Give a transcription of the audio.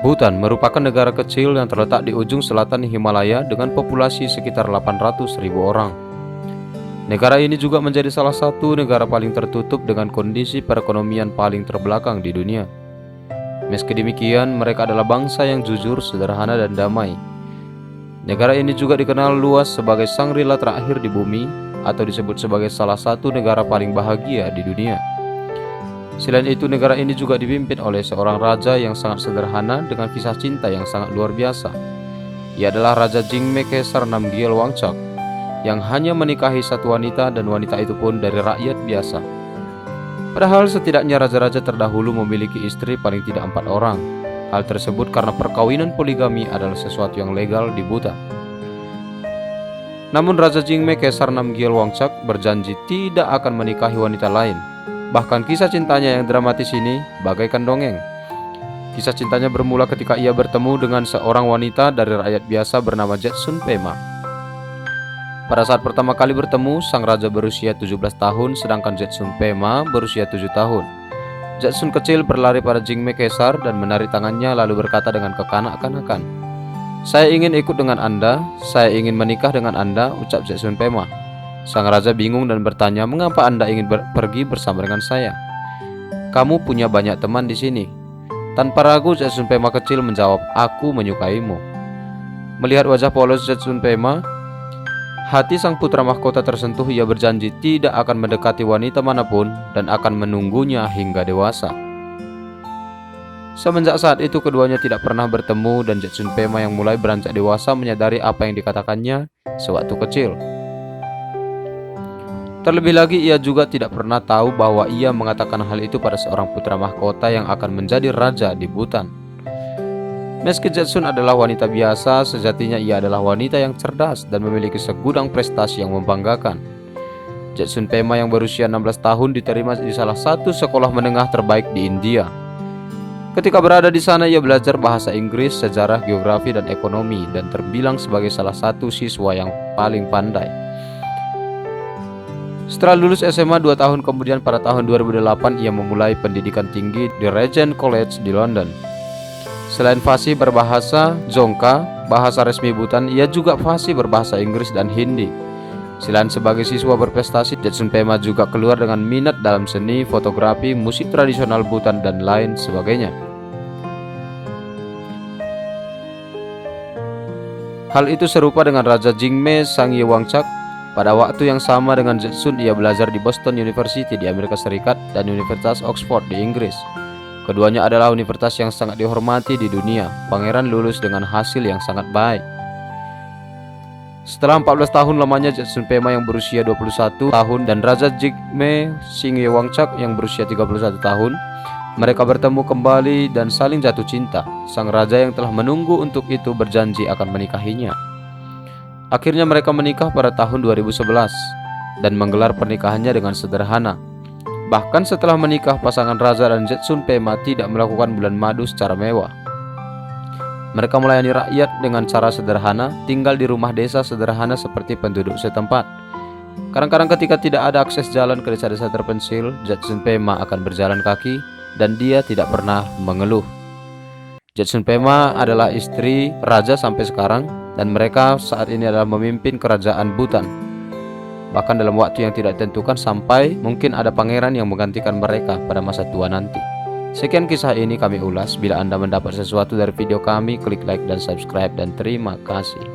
Bhutan merupakan negara kecil yang terletak di ujung selatan Himalaya dengan populasi sekitar 800.000 orang. Negara ini juga menjadi salah satu negara paling tertutup dengan kondisi perekonomian paling terbelakang di dunia. Meski demikian, mereka adalah bangsa yang jujur, sederhana, dan damai. Negara ini juga dikenal luas sebagai Shangri-La terakhir di bumi, atau disebut sebagai salah satu negara paling bahagia di dunia. Selain itu, negara ini juga dipimpin oleh seorang raja yang sangat sederhana dengan kisah cinta yang sangat luar biasa. Ia adalah Raja Jingme Kaisar Namgyel Wangchuck yang hanya menikahi satu wanita, dan wanita itu pun dari rakyat biasa. Padahal setidaknya raja-raja terdahulu memiliki istri paling tidak 4 orang. Hal tersebut karena perkawinan poligami adalah sesuatu yang legal di Bhutan. Namun Raja Jingme Kaisar Namgyel Wangchuck berjanji tidak akan menikahi wanita lain. Bahkan kisah cintanya yang dramatis ini bagaikan dongeng. Kisah cintanya bermula ketika ia bertemu dengan seorang wanita dari rakyat biasa bernama Jetsun Pema. Pada saat pertama kali bertemu, sang raja berusia 17 tahun sedangkan Jetsun Pema berusia 7 tahun. Jetsun kecil berlari pada Jingme Kaisar dan menarik tangannya lalu berkata dengan kekanak-kanakan, "Saya ingin ikut dengan Anda, saya ingin menikah dengan Anda," ucap Jetsun Pema. Sang raja bingung dan bertanya, "Mengapa Anda ingin pergi bersama dengan saya? Kamu punya banyak teman di sini." Tanpa ragu, Jetsun Pema kecil menjawab, "Aku menyukaimu." Melihat wajah polos Jetsun Pema, hati sang putra mahkota tersentuh. Ia berjanji tidak akan mendekati wanita manapun dan akan menunggunya hingga dewasa. Semenjak saat itu keduanya tidak pernah bertemu, dan Jetsun Pema yang mulai beranjak dewasa menyadari apa yang dikatakannya sewaktu kecil. Terlebih lagi, ia juga tidak pernah tahu bahwa ia mengatakan hal itu pada seorang putra mahkota yang akan menjadi raja di Bhutan. Meski Jetsun adalah wanita biasa, sejatinya ia adalah wanita yang cerdas dan memiliki segudang prestasi yang membanggakan. Jetsun Pema yang berusia 16 tahun diterima di salah satu sekolah menengah terbaik di India. Ketika berada di sana, ia belajar bahasa Inggris, sejarah, geografi, dan ekonomi, dan terbilang sebagai salah satu siswa yang paling pandai. Setelah lulus SMA 2 tahun kemudian, pada tahun 2008 ia memulai pendidikan tinggi di Regent College di London. Selain fasih berbahasa Dzongkha, bahasa resmi Bhutan, ia juga fasih berbahasa Inggris dan Hindi. Selain sebagai siswa berprestasi, Jetsun Pema juga keluar dengan minat dalam seni, fotografi, musik tradisional Bhutan, dan lain sebagainya. Hal itu serupa dengan Raja Jingme Sangye Wangchuck. Pada waktu yang sama dengan Jetsun, ia belajar di Boston University di Amerika Serikat dan Universitas Oxford di Inggris. Keduanya adalah universitas yang sangat dihormati di dunia. Pangeran lulus dengan hasil yang sangat baik. Setelah 14 tahun lamanya Jetsun Pema yang berusia 21 tahun dan Raja Jingme Sangye Wangchuck yang berusia 31 tahun, mereka bertemu kembali dan saling jatuh cinta. Sang raja yang telah menunggu untuk itu berjanji akan menikahinya. Akhirnya mereka menikah pada tahun 2011 dan menggelar pernikahannya dengan sederhana. Bahkan setelah menikah, pasangan raja dan Jetsun Pema tidak melakukan bulan madu secara mewah. Mereka melayani rakyat dengan cara sederhana, tinggal di rumah desa sederhana seperti penduduk setempat. Kadang-kadang ketika tidak ada akses jalan ke desa-desa terpencil, Jetsun Pema akan berjalan kaki dan dia tidak pernah mengeluh. Jetsun Pema adalah istri raja sampai sekarang, dan mereka saat ini adalah memimpin kerajaan Bhutan. Bahkan dalam waktu yang tidak ditentukan, sampai mungkin ada pangeran yang menggantikan mereka pada masa tua nanti. Sekian kisah ini kami ulas. Bila Anda mendapat sesuatu dari video kami, klik like dan subscribe, dan terima kasih.